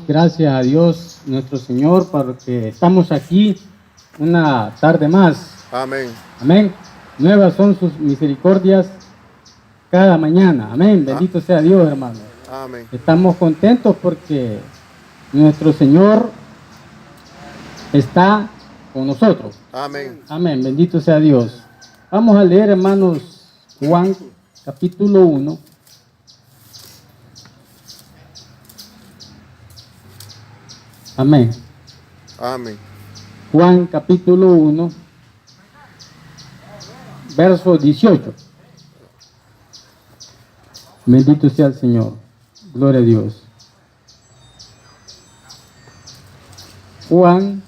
gracias a Dios nuestro Señor porque estamos aquí una tarde más. Amén. Amén. Nuevas son sus misericordias cada mañana. Amén. Bendito sea Dios, hermano. Amén. Estamos contentos porque nuestro Señor está con nosotros. Amén. Amén. Bendito sea Dios. Vamos a leer, hermanos, Juan capítulo 1. Amén. Amén. Juan capítulo 1, verso 18. Bendito sea el Señor. Gloria a Dios. Juan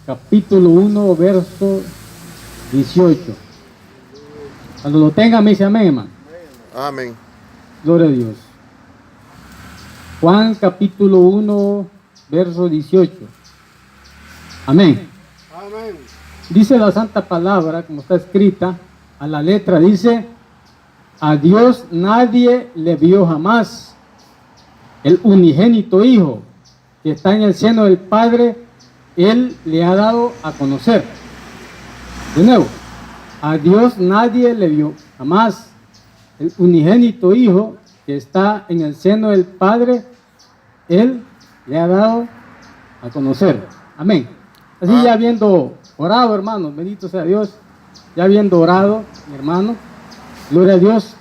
capítulo 1, verso 18. Cuando lo tenga me dice amén, hermano. Amén. Gloria a Dios. Juan capítulo 1, verso 18. Amén. Amén. Dice la santa palabra, como está escrita, a la letra dice: a Dios nadie le vio jamás. El unigénito Hijo que está en el seno del Padre, Él le ha dado a conocer. De nuevo, a Dios nadie le vio jamás. El unigénito Hijo que está en el seno del Padre, Él le ha dado a conocer. Amén. Así ya habiendo orado, hermanos, bendito sea Dios, ya habiendo orado, mi hermano, gloria a Dios.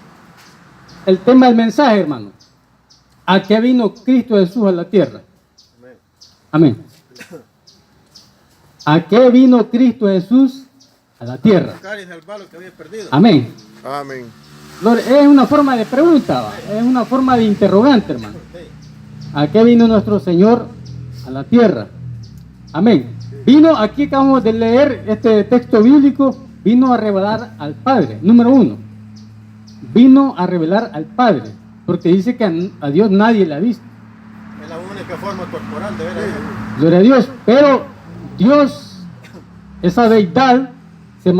El tema del mensaje, hermano: ¿a qué vino Cristo Jesús a la tierra? Amén. ¿A qué vino Cristo Jesús a la tierra? Amén. Amén. Es una forma de pregunta, ¿va? Es una forma de interrogante, hermano. ¿A qué vino nuestro Señor a la tierra? Amén. Vino, aquí acabamos de leer este texto bíblico, vino a revelar al Padre. Número 1, vino a revelar al Padre, porque dice que a Dios nadie le ha visto. Es la única forma corporal de ver a Dios. Gloria a Dios. Pero Dios, esa deidad, se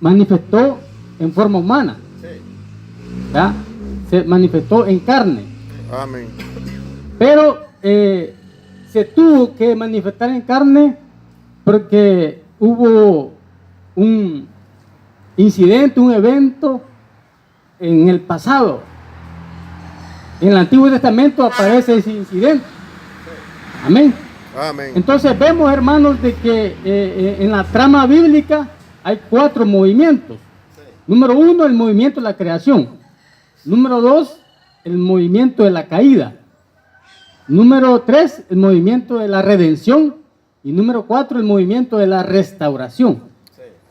manifestó en forma humana. ¿Ya? Se manifestó en carne. Amén. Pero se tuvo que manifestar en carne porque hubo un incidente, un evento en el pasado. En el Antiguo Testamento aparece ese incidente. Amén. Amén. Entonces vemos, hermanos, de que en la trama bíblica hay 4 movimientos. Número 1, el movimiento de la creación. Número 2, el movimiento de la caída. Número 3, el movimiento de la redención. Y número 4, el movimiento de la restauración.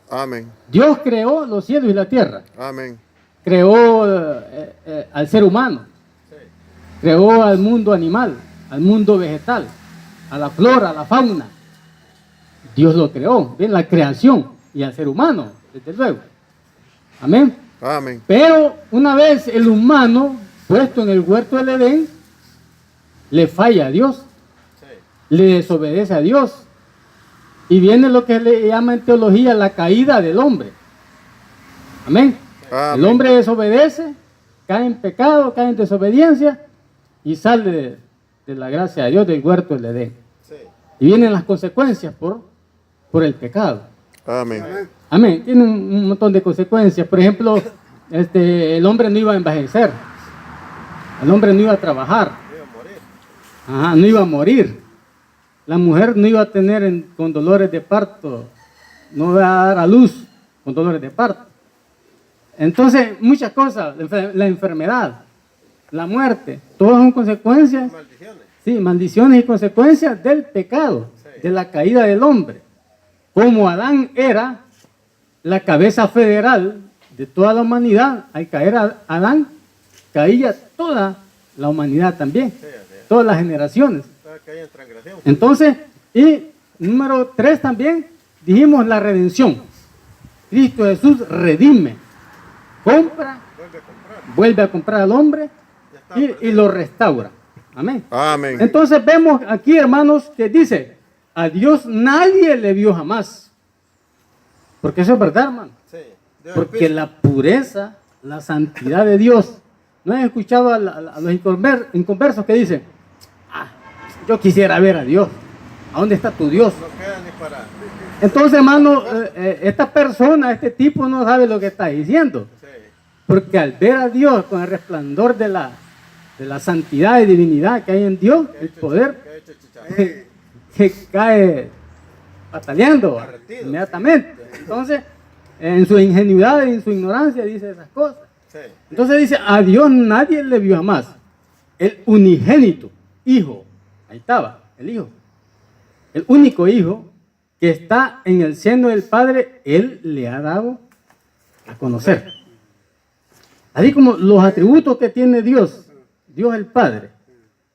Amén. Dios creó los cielos y la tierra. Amén. Creó al ser humano. Creó al mundo animal, al mundo vegetal, a la flora, a la fauna. Dios lo creó, bien, la creación, y al ser humano, desde luego. Amén. Amén. Pero una vez el humano, puesto en el huerto del Edén, le falla a Dios, le desobedece a Dios, y viene lo que le llama en teología la caída del hombre. Amén. Amén. El hombre desobedece, cae en pecado, cae en desobediencia y sale de la gracia de Dios del huerto del Edén. Y vienen las consecuencias por el pecado. Amén. Amén. Tiene un montón de consecuencias. Por ejemplo, el hombre no iba a envejecer, el hombre no iba a trabajar, ajá, no iba a morir. La mujer no iba a tener con dolores de parto, no iba a dar a luz con dolores de parto. Entonces, muchas cosas, la enfermedad, la muerte, todas son consecuencias, Maldiciones. sí, maldiciones y consecuencias del pecado, de la caída del hombre. Como Adán era la cabeza federal de toda la humanidad, al caer a Adán, caía toda la humanidad también, todas las generaciones. Que hay transgresión. Entonces, y número 3 también, dijimos la redención. Cristo Jesús redime, compra, vuelve a comprar al hombre y lo restaura. Amén. Amén. Entonces vemos aquí, hermanos, que dice: a Dios nadie le vio jamás. Porque eso es verdad, hermano. Porque la pureza, la santidad de Dios. ¿No han escuchado a los inconversos que dicen: yo quisiera ver a Dios. ¿A dónde está tu Dios? No queda ni para. Entonces, hermano, esta persona, este tipo no sabe lo que está diciendo. Sí. Porque al ver a Dios con el resplandor de la santidad y divinidad que hay en Dios, el poder ¿Qué ha hecho chicharrón? que cae pataleando Derretido, inmediatamente. Entonces, en su ingenuidad y en su ignorancia dice esas cosas. Sí. Entonces dice, a Dios nadie le vio jamás. El unigénito, hijo, ahí estaba, el hijo. El único hijo que está en el seno del Padre, Él le ha dado a conocer. Así como los atributos que tiene Dios, Dios el Padre.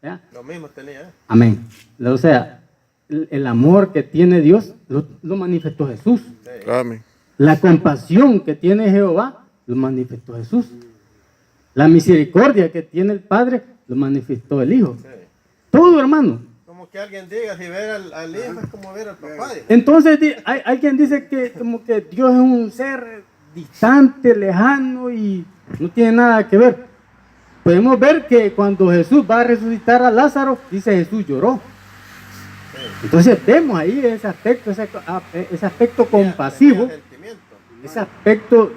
¿Ya? Lo mismo tenía. Amén. O sea, el amor que tiene Dios lo manifestó Jesús. Sí. Amén. La compasión que tiene Jehová lo manifestó Jesús. La misericordia que tiene el Padre lo manifestó el Hijo. Sí. Todo, hermano. Como que alguien diga, si ver al hijo es como ver al papá. Entonces hay quien dice que como que Dios es un ser distante, lejano y no tiene nada que ver. Podemos ver que cuando Jesús va a resucitar a Lázaro, dice Jesús lloró. Entonces vemos ahí ese aspecto compasivo, Tenía sentimiento. ese aspecto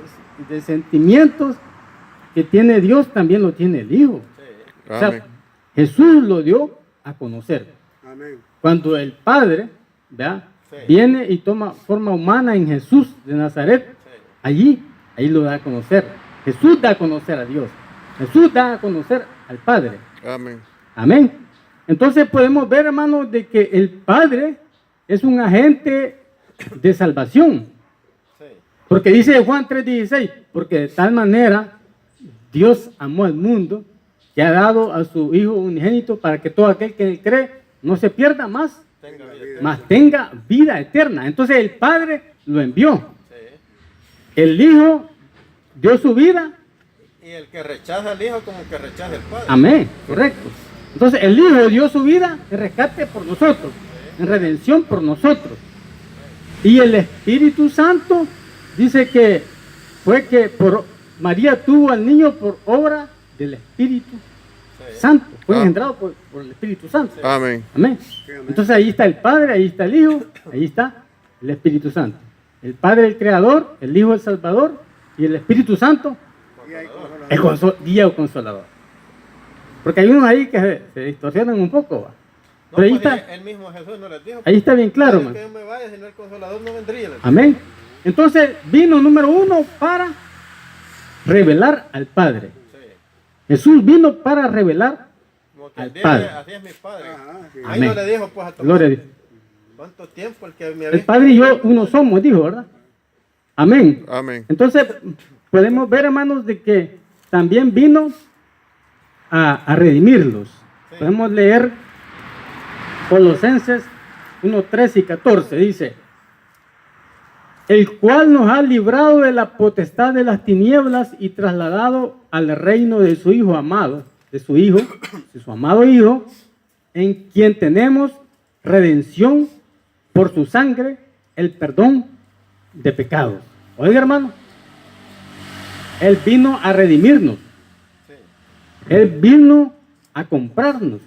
de sentimientos que tiene Dios, también lo tiene el Hijo. Sí. O sea, Amén. Jesús lo dio a conocer. Amén. Cuando el Padre, ¿verdad? Sí. Viene y toma forma humana en Jesús de Nazaret, Sí. ahí lo da a conocer. Jesús da a conocer a Dios. Jesús da a conocer al Padre. Amén. Amén. Entonces podemos ver, hermanos, de que el Padre es un agente de salvación. Sí. Porque dice Juan 3:16, porque de tal manera Dios amó al mundo que ha dado a su Hijo unigénito para que todo aquel que en él cree no se pierda más, Tenga vida. mas tenga vida eterna. Entonces el Padre lo envió. Sí. El Hijo dio su vida. Y el que rechaza al hijo como que rechaza al padre. Amén, correcto. Entonces el Hijo dio su vida en rescate por nosotros, en redención por nosotros. Y el Espíritu Santo dice que fue que María tuvo al niño por obra del Espíritu Sí. Santo. Fue Ah. engendrado por el Espíritu Santo. Amén. Amén. Entonces ahí está el Padre, ahí está el Hijo, ahí está el Espíritu Santo. El Padre el Creador, el Hijo el Salvador y el Espíritu Santo el guía o consolador. Porque hay unos ahí que se distorsionan un poco. ¿va? No, Pero ahí pues, está, el mismo Jesús no les dijo. ahí está bien claro, "Nadie man. que yo me vaya, si no el consolador no vendría". les dijo. Amén. Entonces vino número uno para revelar al Padre. Sí. Jesús vino para revelar Como que al dile, Padre. así es mi padre. Ajá, sí. Ahí no Amén. le dijo pues a Tomás, Gloria a Dios. ¿cuánto tiempo el que me El Padre y yo uno somos, dijo, ¿verdad? Amén. Amén. Entonces podemos ver, hermanos, de que también vino a redimirlos. Sí. Podemos leer Colosenses 1, 13 y 14. Dice, el cual nos ha librado de la potestad de las tinieblas y trasladado al reino de su Hijo amado, de su amado Hijo, en quien tenemos redención por su sangre, el perdón de pecados. Oiga, hermano, Él vino a redimirnos. Sí. Él vino a comprarnos.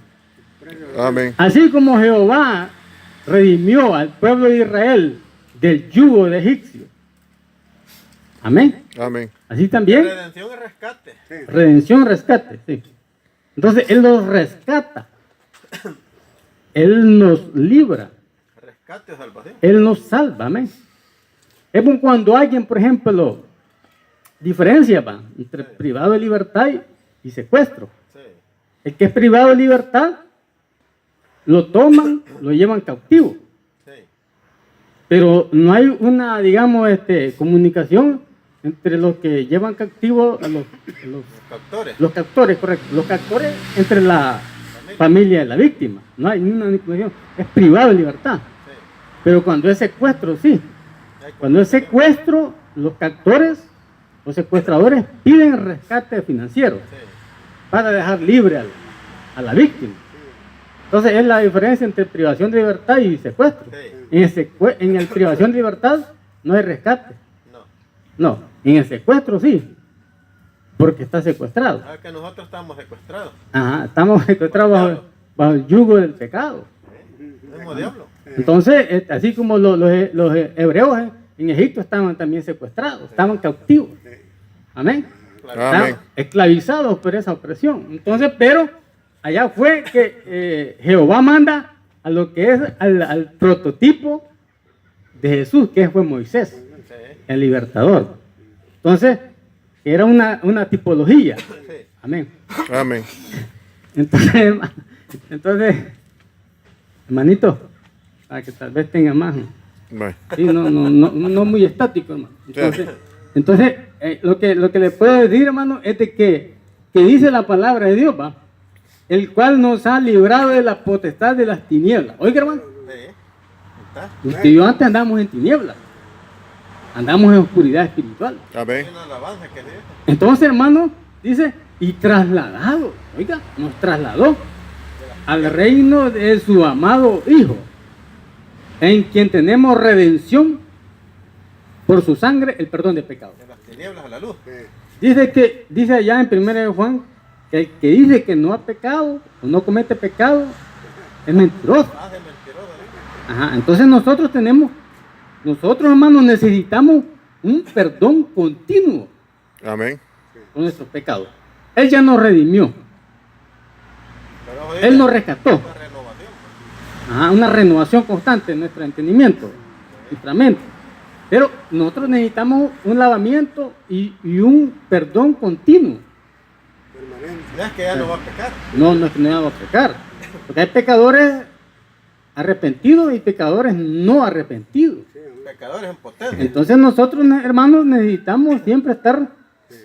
Amén. Así como Jehová redimió al pueblo de Israel del yugo de egipcio. Amén. Amén. Así también, Redención y rescate. redención, rescate. Sí. Entonces, Él nos rescata. Él nos libra. Rescate o salvación. Él nos salva. Amén. Es como cuando alguien, por ejemplo, diferencia va, entre privado de libertad y secuestro. Sí. El que es privado de libertad, lo toman, lo llevan cautivo. Sí. Pero no hay una, digamos, comunicación entre los que llevan cautivo a los Captores. los captores, correcto. Los captores entre la familia de la víctima. No hay ni una comunicación. Es privado de libertad. Sí. Pero cuando es secuestro, sí. Hay Cuando es secuestro, los captores, los secuestradores piden rescate financiero Sí. para dejar libre a la víctima. Entonces es la diferencia entre privación de libertad y secuestro. Sí. En el privación de libertad no hay rescate. No. No, en el secuestro sí, porque está secuestrado. Ah, que nosotros estamos secuestrados. Ajá, estamos secuestrados bajo el yugo del pecado. El mismo diablo. Entonces, así como los hebreos en Egipto estaban también secuestrados, estaban cautivos. Amén. Amén. Estaban esclavizados por esa opresión. Entonces, pero allá fue que Jehová manda a lo que es al prototipo de Jesús, que fue Moisés, Sí. el libertador. Entonces, era una tipología. Sí. Amén. Amén. Entonces, hermanito, para que tal vez tenga más. Bueno. Sí, no muy estático, hermano. Entonces lo que le puedo decir, hermano, es de que dice la palabra de Dios, ¿va? El cual nos ha librado de la potestad de las tinieblas. Oiga, hermano, Sí. ¿Está? usted y yo antes andamos en tinieblas, andamos en oscuridad espiritual. Amén. Hay una alabanza que dice. Entonces, hermano, dice, y trasladado, oiga, nos trasladó al reino de su amado Hijo, en quien tenemos redención por su sangre, el perdón de pecados. De las tinieblas a la luz. Dice allá en 1 de Juan, que el que dice que no ha pecado o no comete pecado es mentiroso. Más de mentiroso. ¿Sí? Ajá, entonces nosotros hermanos, necesitamos un perdón continuo Amén. por nuestros pecados. Él ya nos redimió, Pero Él nos rescató. una renovación. Ajá, una renovación constante en nuestro entendimiento, nuestra mente. Pero nosotros necesitamos un lavamiento y un perdón continuo. No es que ya no va a pecar. No es que no vamos a pecar. Porque hay pecadores arrepentidos y pecadores no arrepentidos. Pecadores en potencia. Entonces nosotros, hermanos, necesitamos siempre estar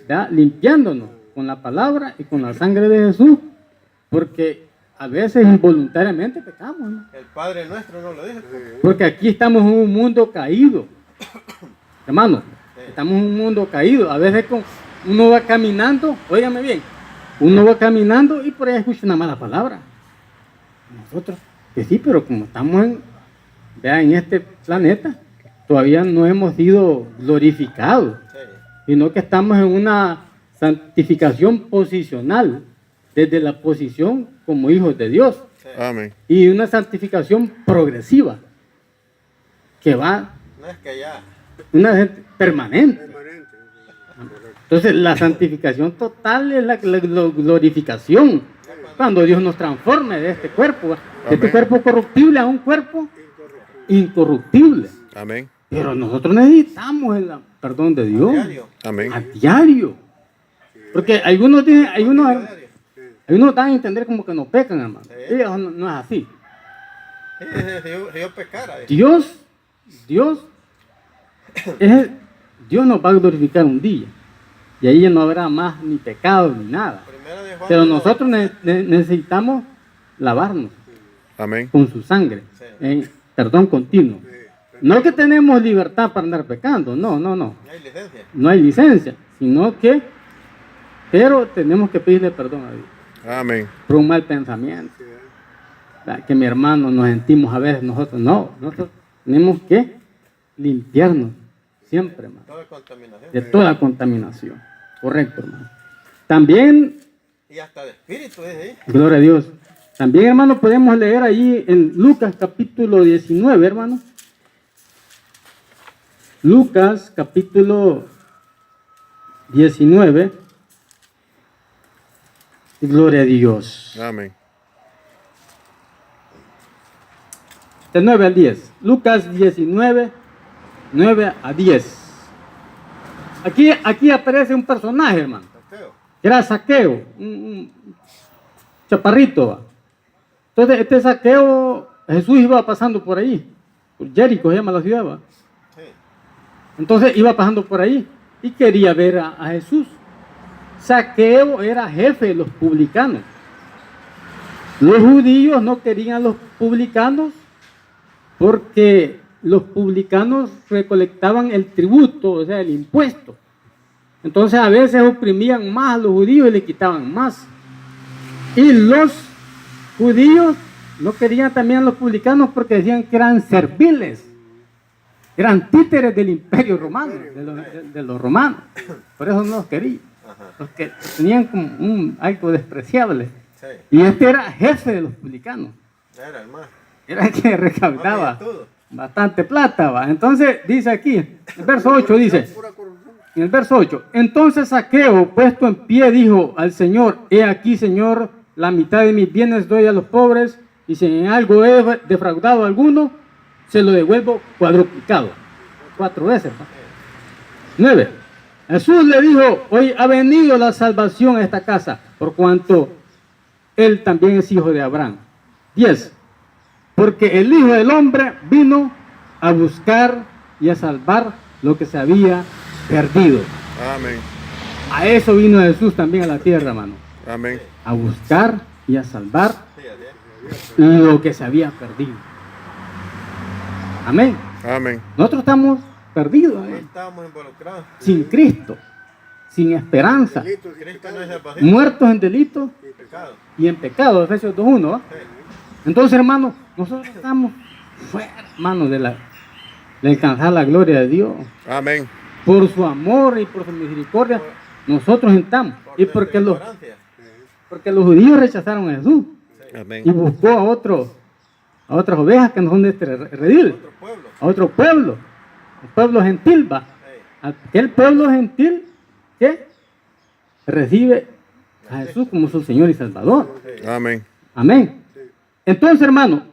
ya limpiándonos con la palabra y con la sangre de Jesús. Porque a veces involuntariamente pecamos, ¿no? El Padre nuestro no lo dijo. Porque aquí estamos en un mundo caído. Hermano, estamos en un mundo caído. A veces uno va caminando, óigame bien, uno va caminando y por ahí escucha una mala palabra. Nosotros, que sí, pero como estamos en este planeta, todavía no hemos sido glorificados, Sí. sino que estamos en una santificación posicional, desde la posición como hijos de Dios, Amén. y una santificación progresiva, que va No es que ya. permanente. Entonces la santificación total es la glorificación, cuando Dios nos transforme de este cuerpo, de este Amén. cuerpo corruptible a un cuerpo incorruptible. Amén. Pero nosotros necesitamos el perdón de Dios Diario. Amén. a diario, porque algunos dan a entender como que no pecan, hermano. Sí. Y eso no es así. Sí, si yo pecara. Dios nos va a glorificar un día, y ahí ya no habrá más ni pecado ni nada. Primera de Juan. Pero nosotros necesitamos lavarnos Amén. con su sangre, Sí. en perdón continuo. No que tenemos libertad para andar pecando, no. No hay licencia. No hay licencia, sino que, pero tenemos que pedirle perdón a Dios Amén. por un mal pensamiento. Que mi hermano nos sentimos a veces, nosotros tenemos que limpiarnos siempre, hermano, Toda contaminación. de toda contaminación. Correcto, hermano. También, Y hasta de espíritu es ahí. gloria a Dios. También, hermano, podemos leer allí en Lucas capítulo 19, hermano. Lucas capítulo 19. Gloria a Dios. Amén. Del 9 al 10. Lucas 19, 9 a 10. Aquí aparece un personaje, hermano. Saqueo. Que era Saqueo, un chaparrito. ¿Va? Entonces, este Saqueo, Jesús iba pasando por ahí. Por Jericó se llama la ciudad, ¿va? Sí. Entonces iba pasando por ahí y quería ver a Jesús. Saqueo era jefe de los publicanos. Los judíos no querían a los publicanos porque los publicanos recolectaban el tributo, o sea, el impuesto. Entonces a veces oprimían más a los judíos y le quitaban más. Y los judíos no querían también a los publicanos porque decían que eran serviles. Eran títeres del imperio romano, de los romanos. Por eso no los querían. Ajá. Porque tenían como algo despreciable. Sí. Y este era jefe de los publicanos. Era el más. Era el que recaudaba Más todo. bastante plata, ¿va? Entonces dice aquí, el verso 8 dice, en el verso 8, entonces Zaqueo, puesto en pie, dijo al Señor, he aquí, Señor, la mitad de mis bienes doy a los pobres, y si en algo he defraudado a alguno, se lo devuelvo cuadruplicado. 4 veces, ¿va? 9. Jesús le dijo, hoy ha venido la salvación a esta casa, por cuanto él también es hijo de Abraham. 10. Porque el Hijo del Hombre vino a buscar y a salvar lo que se había perdido. Amén. A eso vino Jesús también a la tierra, hermano. Amén. A buscar y a salvar Sí, así es. lo que se había perdido. Amén. Amén. Nosotros estamos perdidos, Ahí hermano, estábamos involucrados. sin Cristo, sin esperanza, Cristo no es salvación. muertos en delitos Pecado. y en pecado, Efesios 2:1, ¿va? Sí. Entonces, hermano, nosotros estamos fuera, hermano, de alcanzar la gloria de Dios. Amén. Por su amor y por su misericordia, nosotros estamos. Y Por nuestra ignorancia. porque los judíos rechazaron a Jesús y Amén. buscó a otras ovejas que no son de este redil, Otro pueblo. a otro pueblo, el pueblo gentil, va. Sí. Aquel pueblo gentil que recibe a Jesús como su Señor y Salvador. Amén. Amén. Entonces, hermano,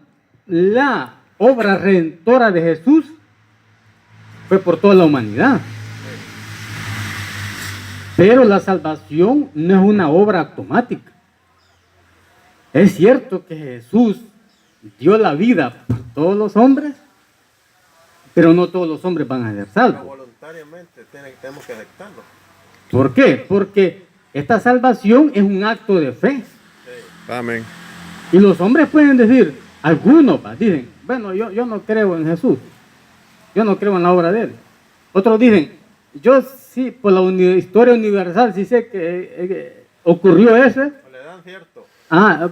la obra redentora de Jesús fue por toda la humanidad. Pero la salvación no es una obra automática. Es cierto que Jesús dio la vida por todos los hombres, pero no todos los hombres van a ser Pero salvos. voluntariamente tenemos que aceptarlo. ¿Por qué? Porque esta salvación es un acto de fe. Sí. Amén. Y los hombres pueden decir, algunos dicen, bueno, yo no creo en Jesús, yo no creo en la obra de Él. Otros dicen, yo sí, por la historia universal, sí sé que ocurrió eso. O le dan cierto.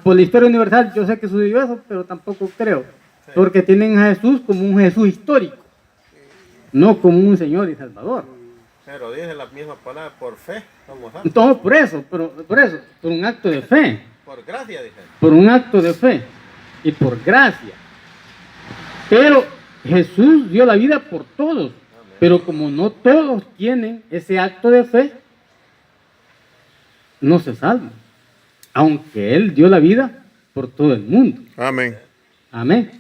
Por la historia universal yo sé que sucedió eso, pero tampoco creo. Sí. Porque tienen a Jesús como un Jesús histórico, no como un Señor y Salvador. Pero dice la misma palabra, por fe somos salvos. Entonces, por un acto de fe. Por gracia, dije. Por un acto de fe y por gracia. Pero Jesús dio la vida por todos, pero como no todos tienen ese acto de fe, no se salvan, aunque Él dio la vida por todo el mundo. Amén. Amén.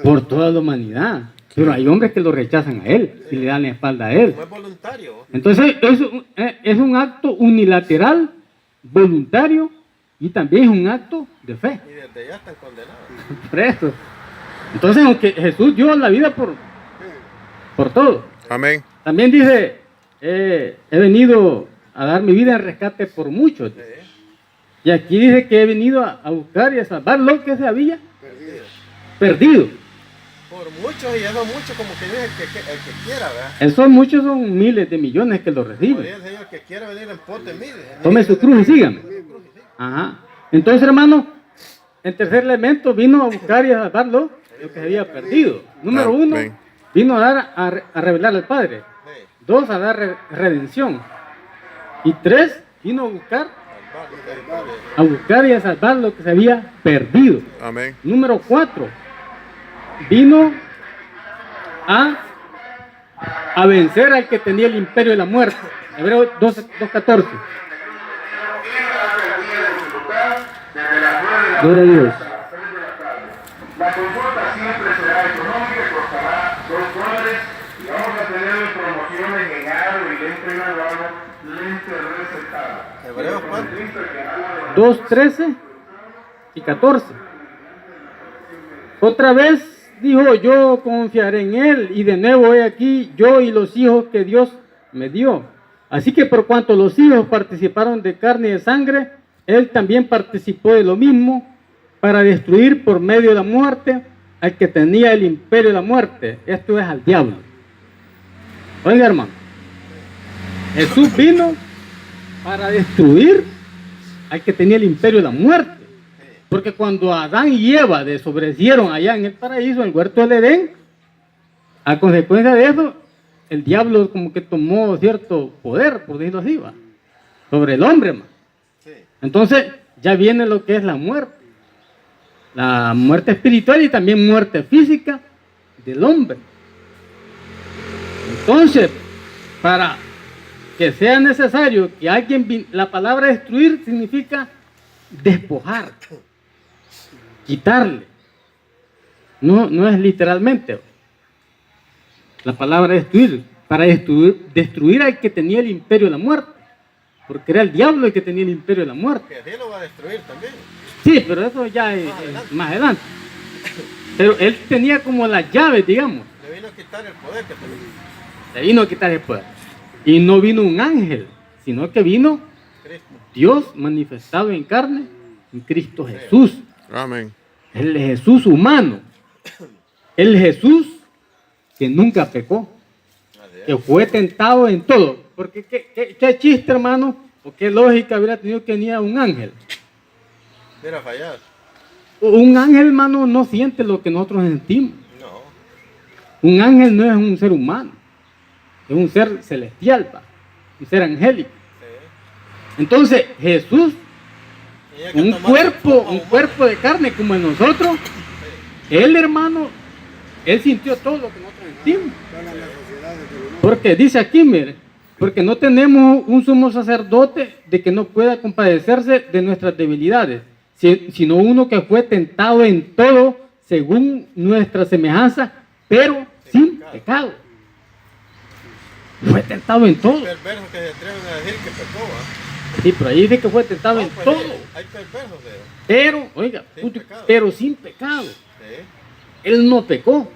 Por toda la humanidad. Pero hay hombres que lo rechazan a Él y le dan la espalda a Él. No es voluntario. Entonces es un acto unilateral, voluntario, y también es un acto de fe. Y desde ya están condenados. Por eso. Entonces, aunque Jesús dio la vida por todo, Amén. también dice, he venido a dar mi vida en rescate por muchos. Sí. Y aquí dice que he venido a buscar y a salvar lo que se había perdido. Por muchos, y eso mucho como que dice el que quiera, ¿verdad? Esos muchos son miles de millones que lo Como reciben. dice el Señor, que quiera venir en pos de mí. Tome su cruz y sígame. Ajá. Entonces, hermano, el tercer elemento vino a buscar y a salvar lo que se había perdido. Número uno, Amén. vino a dar a revelar al Padre. Sí. 2, a dar redención. Y 3, vino a buscar y a salvar lo que se había perdido. Amén. Número 4, vino a vencer al que tenía el imperio de la muerte. Hebreos 2:14. Gloria a Dios. La consulta siempre será económica, costará $2 y vamos a tener promociones en aro y lente graduado, lente recetado. Hebreos, ¿cuánto? 2:13 y 14. Otra vez dijo, yo confiaré en Él, y de nuevo he aquí yo y los hijos que Dios me dio. Así que por cuanto los hijos participaron de carne y de sangre, Él también participó de lo mismo, para destruir por medio de la muerte al que tenía el imperio de la muerte. Esto es al diablo. Oiga, hermano, Jesús vino para destruir al que tenía el imperio de la muerte. Porque cuando Adán y Eva desobedecieron allá en el paraíso, en el huerto del Edén, a consecuencia de eso, el diablo como que tomó cierto poder, por decirlo así, sobre el hombre, hermano. Sí. Entonces, ya viene lo que es la muerte espiritual y también muerte física del hombre. Entonces, para que sea necesario que alguien, la palabra destruir significa despojar, quitarle. No es literalmente. La palabra destruir, para destruir al que tenía el imperio de la muerte, porque era el diablo el que tenía el imperio de la muerte. Que así lo va a destruir también. Sí, pero eso ya es más adelante. Pero él tenía como las llaves, digamos. Le vino a quitar el poder que tenía. Le vino a quitar el poder. Y no vino un ángel, sino que vino Cristo. Dios manifestado en carne, en Cristo Jesús. Amén. El Jesús humano. El Jesús que nunca pecó. Que fue tentado en todo. Porque qué chiste, hermano, o qué lógica hubiera tenido que venir un ángel. Era fallar. Un ángel, hermano, no siente lo que nosotros sentimos. No. Un ángel no es un ser humano. Es un ser celestial, un ser angélico. Sí. Entonces, Jesús, Tenía que un tomar forma humana. cuerpo de carne como en nosotros, él, hermano, él sintió todo lo que nosotros sentimos. Porque dice aquí, mire, porque no tenemos un sumo sacerdote de que no pueda compadecerse de nuestras debilidades, sino uno que fue tentado en todo según nuestra semejanza, pero sin pecado. Fue tentado en todo. Hay perversos que se atreven a decir que pecó, ¿va? Sí, pero ahí dice que fue tentado No, en pues, todo. hay perversos, Pero, oiga, Sin pecado. pero sin pecado. Sí. Él no pecó.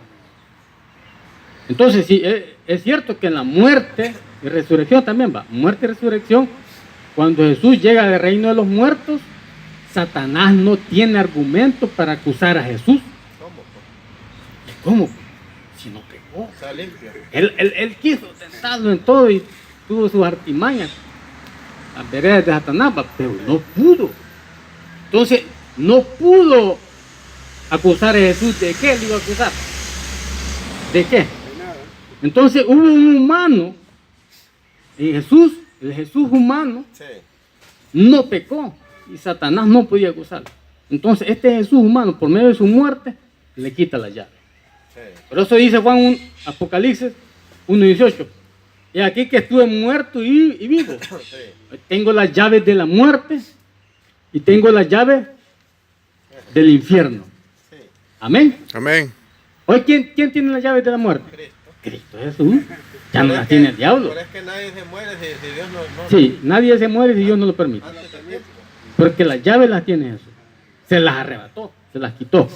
Entonces, sí, es cierto que en la muerte y resurrección también va. Muerte y resurrección, cuando Jesús llega del reino de los muertos, Satanás no tiene argumento para acusar a Jesús. ¿Cómo? Pues? ¿Cómo? Si no pecó. Está limpio. Él quiso tentarlo en todo y tuvo sus artimañas, las veredas de Satanás, pero no pudo. Entonces, no pudo acusar a Jesús. ¿De qué le iba a acusar? ¿De qué? Entonces hubo un humano en Jesús, el Jesús humano, Sí. no pecó y Satanás no podía acusarlo. Entonces este Jesús humano, por medio de su muerte, le quita la llave. Sí. Por eso dice Juan Apocalipsis 1:18. Y aquí que estuve muerto y vivo. Sí. Tengo las llaves de la muerte y tengo las llaves del infierno. Sí. Amén. Amén. Hoy, ¿quién tiene las llaves de la muerte? Cristo. Cristo Jesús. Ya no Pero las es que- tiene el diablo. Pero es que nadie se muere si Dios no. Sí, nadie se muere si Dios no lo permite. Antes del tiempo. Porque las llaves las tiene Jesús. Se las arrebató, se las quitó.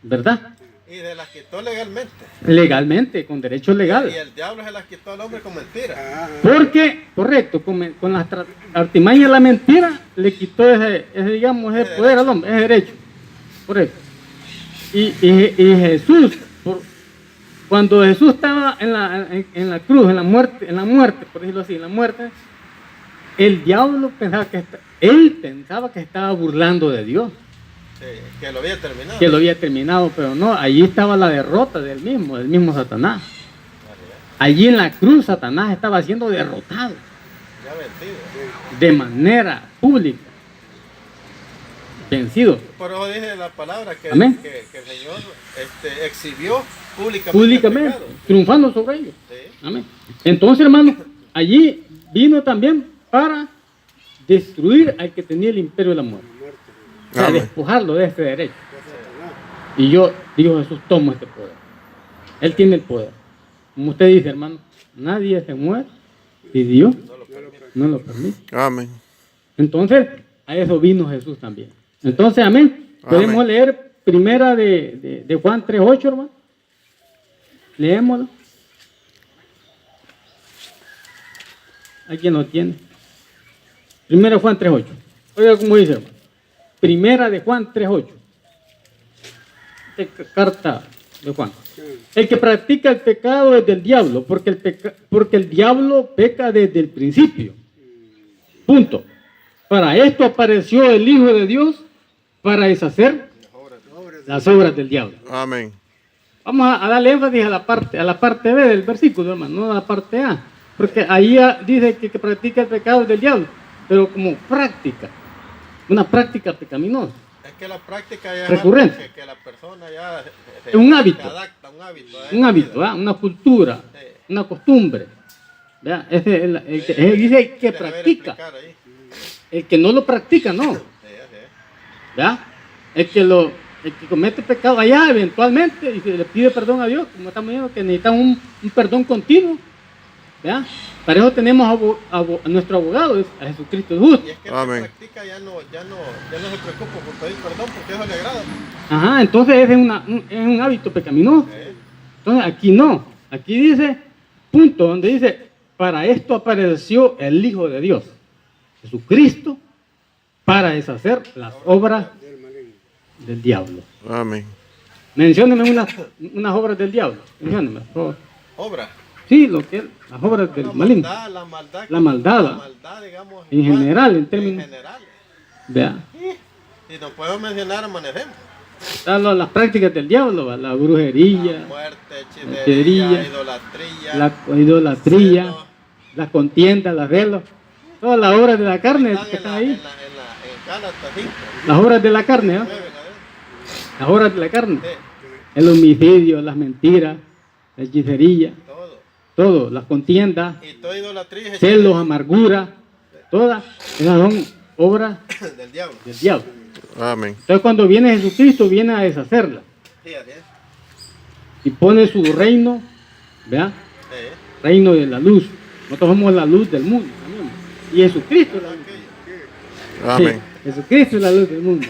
¿Verdad? Y se las quitó legalmente. Legalmente, con derecho legal. Y el diablo se las quitó al hombre con mentira. Porque, correcto, con las artimañas de la mentira, le quitó digamos, ese poder al hombre, ese derecho. Correcto. Y Jesús, cuando Jesús estaba en la cruz, en la muerte, por decirlo así, en la muerte, el diablo pensaba que estaba burlando de Dios, Sí, que lo había terminado. que lo había terminado, pero no, allí estaba la derrota del mismo Satanás. Allí en la cruz Satanás estaba siendo derrotado Ya vencido. de manera pública, vencido. Por eso dice la palabra que, Amén. que el Señor exhibió públicamente. Públicamente, el pecado. triunfando sobre ellos. Sí. Amén. Entonces, hermano, allí vino también para destruir al que tenía el imperio de la muerte. O sea, Amén. despojarlo de ese derecho. Y yo, digo Jesús, tomo este poder. Él tiene el poder. Como usted dice, hermano, nadie se muere si Dios no lo permite. Amén. Entonces, a eso vino Jesús también. Entonces, amén. Podemos Amén. leer primera de Juan 3:8, hermano. Leémoslo. ¿Alguien lo tiene? Primera de Juan 3:8. Oiga cómo dice, hermano. Primera de Juan 3:8. Carta de Juan. El que practica el pecado es del diablo, porque el diablo peca desde el principio. Punto. Para esto apareció el Hijo de Dios, para deshacer las obras del diablo. Amén. Vamos a darle énfasis a la parte B del versículo, hermano, no a la parte A. Porque ahí dice que practica el pecado del diablo, pero como práctica. una práctica pecaminosa. Es que la práctica ya Recurrente. es algo que la persona ya Es un hábito. se adapta a un hábito. Un hábito, ¿verdad? Una cultura, Sí. una costumbre. ¿Verdad? Ese es el que dice el que Deja ver practica. explicar ahí. El que no lo practica, no. Sí, así es. ¿Verdad? El que comete pecado allá eventualmente y se le pide perdón a Dios, como estamos viendo que necesitamos un perdón continuo. ¿Verdad? Para eso tenemos a nuestro abogado, es a Jesucristo justo. Y es que el Amén. que practica ya no se preocupa por pedir perdón porque eso le agrada. Ajá, entonces ese es un hábito pecaminoso. Entonces aquí no. Aquí dice, punto, donde dice, para esto apareció el Hijo de Dios, Jesucristo, para deshacer las obras del diablo. Amén. Mencióneme unas obras del diablo. Mencióneme, por favor. Obra. Sí, las obras del maligno. La maldad. La maldad. La maldad, digamos. En general, en términos. En general. Vea. Si nos podemos mencionar, amanecemos. Están las prácticas del diablo, ¿va? La brujería, Muerte, hechicería, hechicería, idolatría. la idolatría, celos. las contiendas, las celos, todas las obras de la carne que están ahí. En Gálatas 5. Las obras de la carne, ¿no? 9, Las obras de la carne. sí, El homicidio, las mentiras, la hechicería, todo. todo, las contiendas, Y toda idolatría es celos, amargura, todas esas son obras del diablo. del diablo. Amén. Entonces cuando viene Jesucristo viene a deshacerla Sí, así es. y pone su reino, ¿vea? Sí. Reino de la luz. Nosotros somos la luz del mundo también. Y Jesucristo es la luz. Amén. Sí, Jesucristo es la luz del mundo.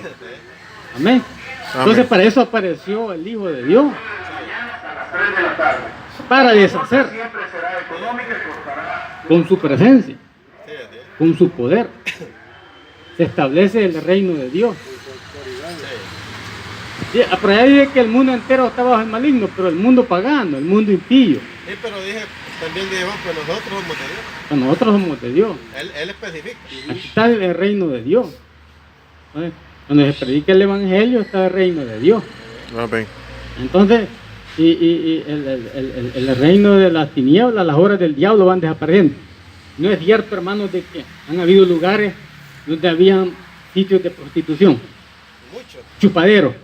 Amén. Entonces Amén. para eso apareció el Hijo de Dios, Hasta las 3 de la tarde. para deshacer Siempre será económica y costará. con su presencia, Sí, así es. con su poder. Se establece el reino de Dios. Sí. Sí, por allá dice que el mundo entero está bajo el maligno, pero el mundo pagano, el mundo impío. Sí, pero también dijimos que nosotros somos de Dios. Pues nosotros somos de Dios. Él especifica. Aquí está el reino de Dios. ¿Vale? Cuando se predica el evangelio está el reino de Dios. Amén. Entonces, y el reino de las tinieblas, las obras del diablo van desapareciendo. No es cierto, hermanos, de que han habido lugares donde habían sitios de prostitución, Muchos. chupaderos.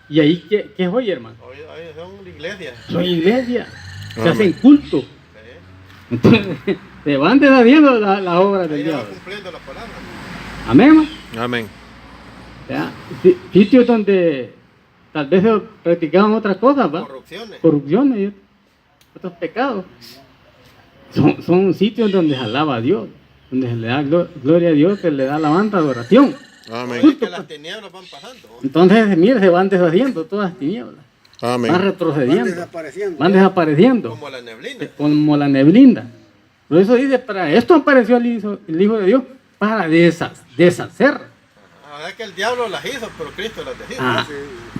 Y ahí, ¿qué es hoy, hermano? Hoy son iglesias. Son iglesias, se Amén. hacen cultos. Sí. Entonces, se van deshaciendo las obras del Ahí va diablo. cumpliendo la palabra. Amén, hermano. Amén. ¿Ya? Sitios donde tal vez se practicaban otras cosas, ¿va? Corrupciones. Corrupciones y otros pecados. Son sitios donde se alaba a Dios, donde se le da gloria a Dios, se le da alabanza, adoración. Amén. Es que las tinieblas van pasando. Entonces, mire, se van deshaciendo todas las tinieblas, van Amén. retrocediendo, van desapareciendo, Como la neblina. como la neblina. Por eso dice, para esto apareció el Hijo de Dios, para deshacer. Ahora que el diablo las hizo, pero Cristo las deshizo. Ah,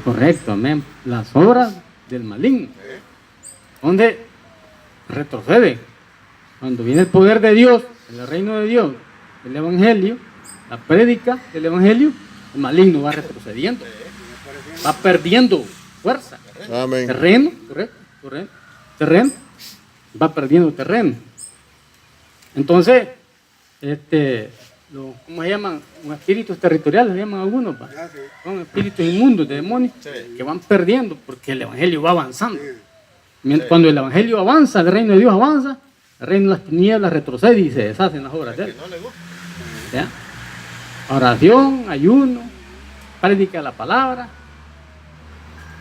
correcto, amén. Las obras del maligno, donde retrocede. Cuando viene el poder de Dios, el reino de Dios, el evangelio, la prédica del evangelio, el maligno va retrocediendo, va perdiendo fuerza, Amén. terreno, correcto, terreno, va perdiendo terreno. Entonces, ¿cómo se llaman? Espíritus territoriales, se llaman algunos, ¿va? Son espíritus inmundos de demonios Sí. que van perdiendo porque el evangelio va avanzando. Cuando el evangelio avanza, el reino de Dios avanza, el reino de las tinieblas retrocede y se deshacen las obras de Que él. no le gusta. ¿Ya? Oración, ayuno, práctica de la palabra.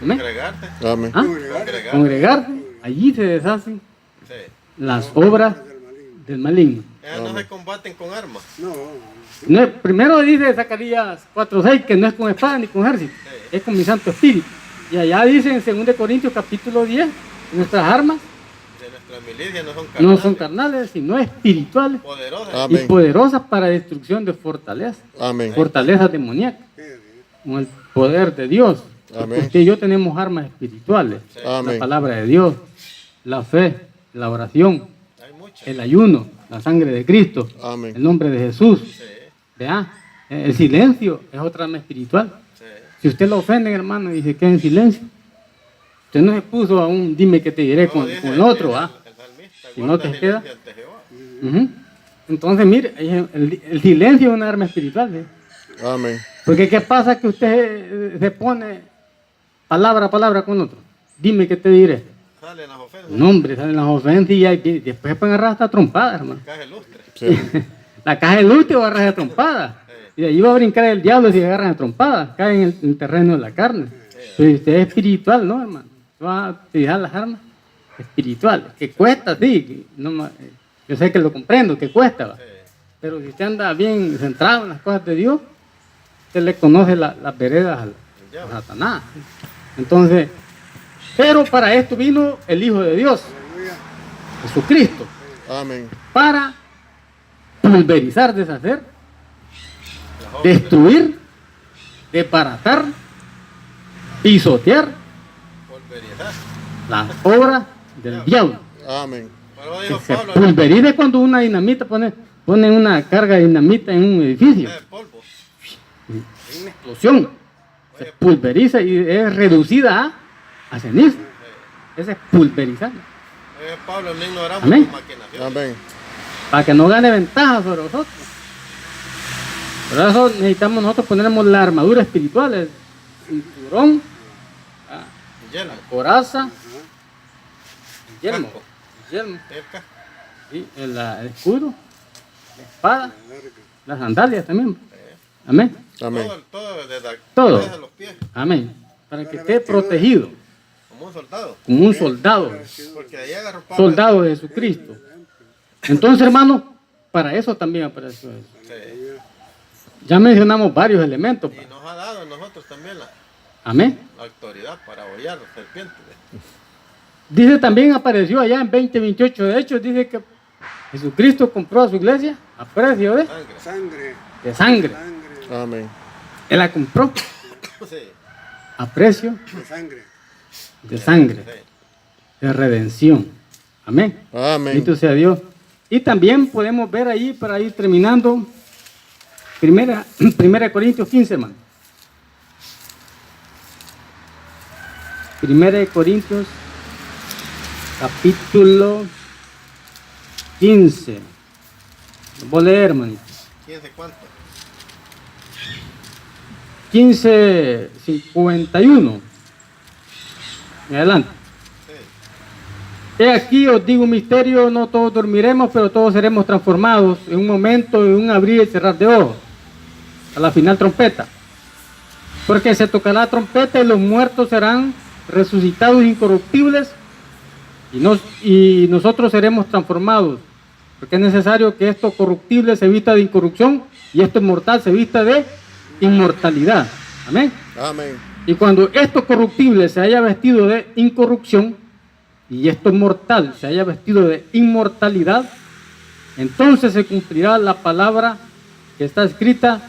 Amén. Congregarte. Amén. ¿Ah? Congregarte. Congregarte, allí se deshacen Sí. las obras del maligno. Ya no se combaten con armas. No es- primero dice Zacarías 4:6 que no es con espada ni con ejército, es con mi Santo Espíritu. Y allá dice en 2 Corintios capítulo 10, nuestras armas De nuestras milicias no son no carnales. son carnales, sino espirituales Poderosas. Ah. y Amén. poderosas para destrucción de fortalezas, Amén. fortalezas demoníacas, con el poder de Dios. Amén. Usted y yo tenemos armas espirituales, la Amén. palabra de Dios, la fe, la oración, Hay muchas. el ayuno, la sangre de Cristo, Amén. el nombre de Jesús. Sí. ¿Vea? El silencio es otra arma espiritual. Sí. Si usted lo ofende, hermano, y se queda en silencio, usted no se puso a un dime que te diré No, con dice el otro, el ¿ah? salmista, Si no guarda te queda. silencio ante Jehová. Ujú. Entonces, mire, el silencio es una arma espiritual. ¿eh? Amén. Porque ¿qué pasa que usted se pone palabra a palabra con otro? Dime qué te diré. Salen las ofensas. No, hombre, salen las ofensas y después se pueden agarrar hasta trompadas, hermano. Caja lustre. Sí. La caja del último agarra de trompada. Y de ahí va a brincar el diablo si agarran a trompada. Caen en el terreno de la carne. Pero usted es espiritual, ¿no, hermano? Va a utilizar las armas espirituales. Que cuesta, sí. Yo sé que lo comprendo, que cuesta, ¿va? Pero si usted anda bien centrado en las cosas de Dios, usted le conoce las veredas a Satanás. Entonces, pero para esto vino el Hijo de Dios, Jesucristo, Amén. para pulverizar, deshacer, destruir, desbaratar, pisotear Pulverizar. las obras del diablo. Amén. Pero Que dijo se Pablo, pulveriza cuando una dinamita ponen una carga de dinamita en un edificio. polvo. Hay una explosión. Se pulveriza y es reducida a ceniza. Ese es pulverizar. Pablo, no ignoramos Amén. tus maquinaciones. Amén. Para que no gane ventaja sobre nosotros. Por eso necesitamos nosotros ponernos la armadura espiritual, el cinturón, Yelmo. coraza, el yelmo, Casco. el yelmo, El casco. ¿sí? el escudo, la espada, las sandalias también. Amén. Amén. Todo desde Todo. desde los pies. Amén. Para que esté protegido Como un soldado. como un soldado, Porque de ahí agarró Pablo. soldado de Jesucristo. Entonces, hermano, para eso también apareció eso. Sí. Ya mencionamos varios elementos. Y nos ha dado a nosotros también la Amén. autoridad para hollar los serpientes. Dice también, apareció allá en 20:28 de Hechos, dice que Jesucristo compró a su iglesia a precio de Sangre. sangre. Amén. Él la compró Sí. a precio de sangre, Sí. de redención. Amén. Amén. Bendito sea Dios. Y también podemos ver ahí, para ir terminando, primera Corintios 15, hermano. Primera de Corintios, capítulo 15. Lo voy a leer, hermanito. ¿Quién sé cuánto? 15:51. En adelante. Sí. He aquí os digo un misterio, no todos dormiremos, pero todos seremos transformados en un momento, en un abrir y cerrar de ojos, a la final trompeta. Porque se tocará la trompeta y los muertos serán resucitados incorruptibles y nosotros seremos transformados. Porque es necesario que esto corruptible se vista de incorrupción y esto mortal se vista de inmortalidad. Amén. Amén. Y cuando esto corruptible se haya vestido de incorrupción y esto mortal se haya vestido de inmortalidad, entonces se cumplirá la palabra que está escrita: